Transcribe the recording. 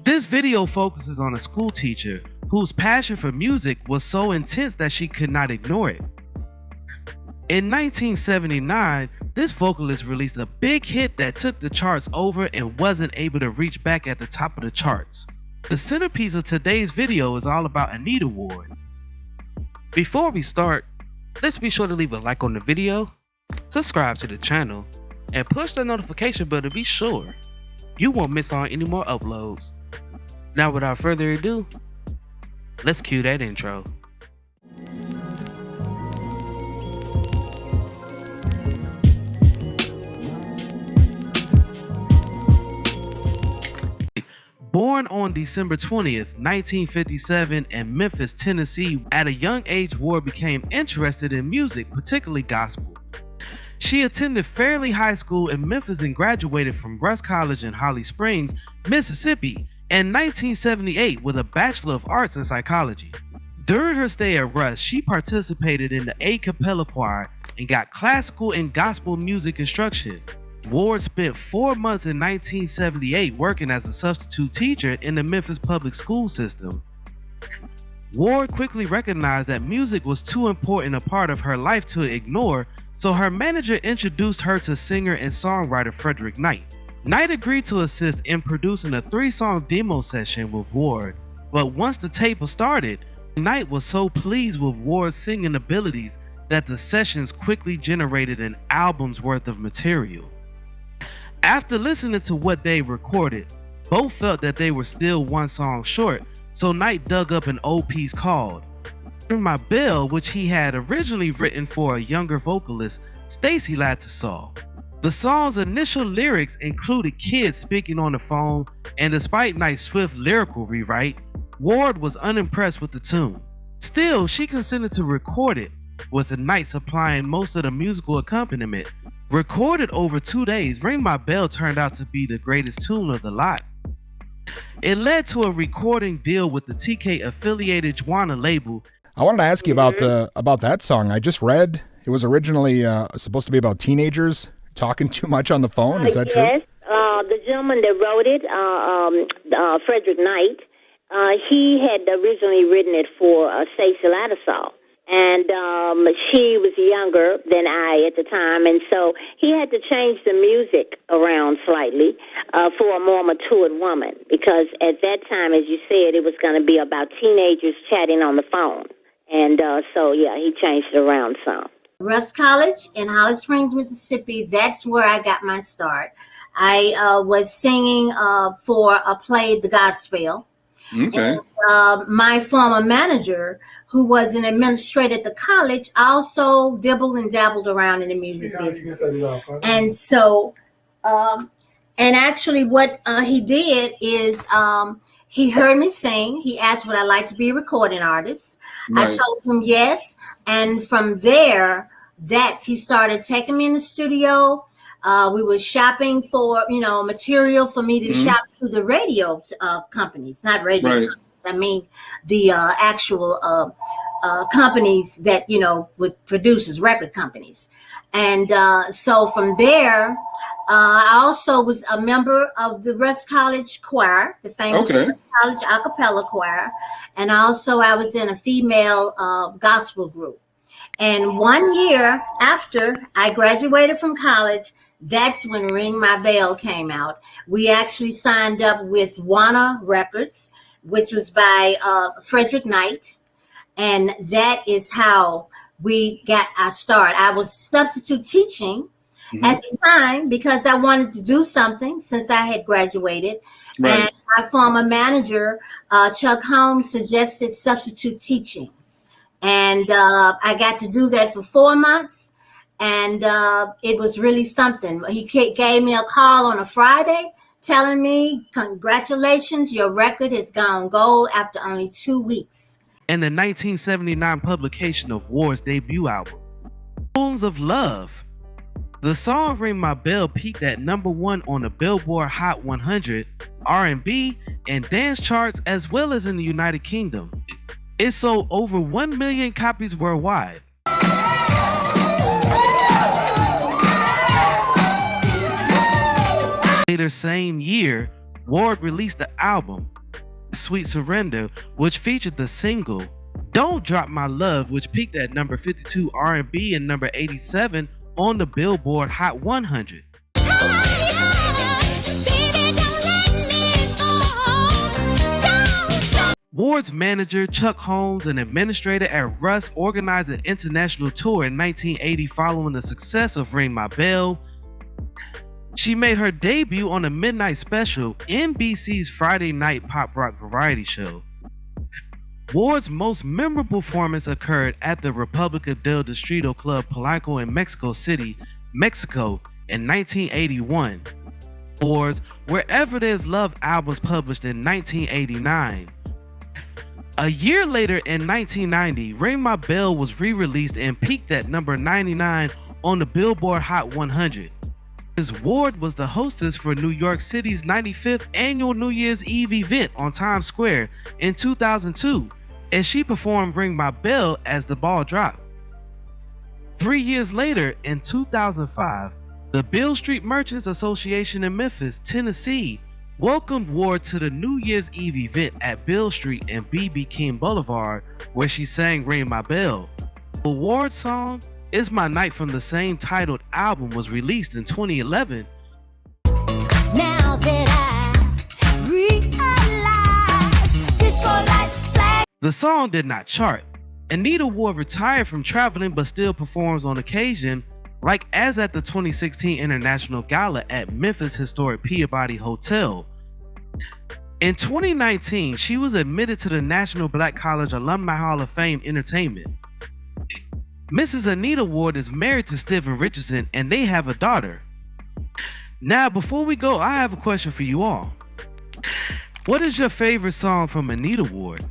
This video focuses on a school teacher whose passion for music was so intense that she could not ignore it. In 1979, this vocalist released a big hit that took the charts over and wasn't able to reach back at the top of the charts. The centerpiece of today's video is all about Anita Ward. Before we start, let's be sure to leave a like on the video, subscribe to the channel, and push the notification bell to be sure you won't miss on any more uploads. Now without further ado, let's cue that intro. Born on December 20th, 1957 in Memphis, Tennessee, at a young age Ward became interested in music, particularly gospel. She attended Fairleigh High School in Memphis and graduated from Russ College in Holly Springs, Mississippi in 1978 with a Bachelor of Arts in Psychology. During her stay at Russ, she participated in the a cappella choir and got classical and gospel music instruction. Ward spent 4 months in 1978 working as a substitute teacher in the Memphis public school system. Ward quickly recognized that music was too important a part of her life to ignore, so her manager introduced her to singer and songwriter Frederick Knight. Knight agreed to assist in producing a 3-song demo session with Ward, but once the tape was started, Knight was so pleased with Ward's singing abilities that the sessions quickly generated an album's worth of material. After listening to what they recorded, both felt that they were still one song short, so Knight dug up an old piece called "Ring My Bell," which he had originally written for a younger vocalist, Stacey Lattisaw. The song's initial lyrics included kids speaking on the phone, and despite Knight's swift lyrical rewrite, Ward was unimpressed with the tune. Still, she consented to record it, with the Knight supplying most of the musical accompaniment. Recorded over 2 days, "Ring My Bell" turned out to be the greatest tune of the lot. It led to a recording deal with the TK affiliated Juana label. I wanted to ask you about that song. I just read it was originally supposed to be about teenagers talking too much on the phone. Is that true? Yes. The gentleman that wrote it, Frederick Knight, he had originally written it for Stacey Lattisaw. And she was younger than I at the time, and so he had to change the music around slightly for a more matured woman, because at that time, as you said, it was going to be about teenagers chatting on the phone. And so, yeah, he changed it around some. Russ College in Holly Springs, Mississippi, that's where I got my start. I was singing for a play, The Godspell. Okay. And, my former manager, who was an administrator at the college, also dibbled and dabbled around in the music business. And so, and actually what he did is he heard me sing. He asked would I like to be a recording artist. Nice. I told him yes. And from there, he started taking me in the studio. We were shopping for, material for me to shop through the radio companies, not radio. Right. Companies. I mean, the actual companies that, would produce as record companies. And so from there, I also was a member of the Russ College choir, the famous Russ College a cappella choir. And also I was in a female gospel group. And 1 year after I graduated from college, that's when Ring My Bell came out. We actually signed up with Warner Records, which was by Frederick Knight. And that is how we got our start. I was substitute teaching at the time because I wanted to do something since I had graduated. Right. And my former manager, Chuck Holmes, suggested substitute teaching. And I got to do that for 4 months. And it was really something. He gave me a call on a Friday telling me, congratulations, your record has gone gold after only 2 weeks. And the 1979 publication of Ward's debut album, Songs of Love. The song Ring My Bell peaked at #1 on the Billboard Hot 100, R&B, and dance charts, as well as in the United Kingdom. It sold over 1 million copies worldwide. Later same year, Ward released the album Sweet Surrender, which featured the single Don't Drop My Love, which peaked at number 52 R&B and number 87 on the Billboard Hot 100. Ward's manager, Chuck Holmes, an administrator at Russ, organized an international tour in 1980 following the success of Ring My Bell. She made her debut on the Midnight Special, NBC's Friday night pop rock variety show. Ward's most memorable performance occurred at the Republica del Distrito Club Polanco in Mexico City, Mexico in 1981. Ward's Wherever There's Love album was published in 1989. A year later in 1990, Ring My Bell was re-released and peaked at number 99 on the Billboard Hot 100. Ward was the hostess for New York City's 95th annual New Year's Eve event on Times Square in 2002, and she performed Ring My Bell as the ball dropped. 3 years later, in 2005, the Beale Street Merchants Association in Memphis, Tennessee, welcomed Ward to the New Year's Eve event at Beale Street and B.B. King Boulevard, where she sang Ring My Bell. The Ward song, It's My Night from the same titled album, was released in 2011. Now that I realize this for life's flag. The song did not chart. Anita Ward retired from traveling but still performs on occasion, like as at the 2016 International Gala at Memphis historic Peabody Hotel. In 2019, she was admitted to the National Black College Alumni Hall of Fame Entertainment. Mrs. Anita Ward is married to Stephen Richardson and they have a daughter. Now, before we go, I have a question for you all. What is your favorite song from Anita Ward?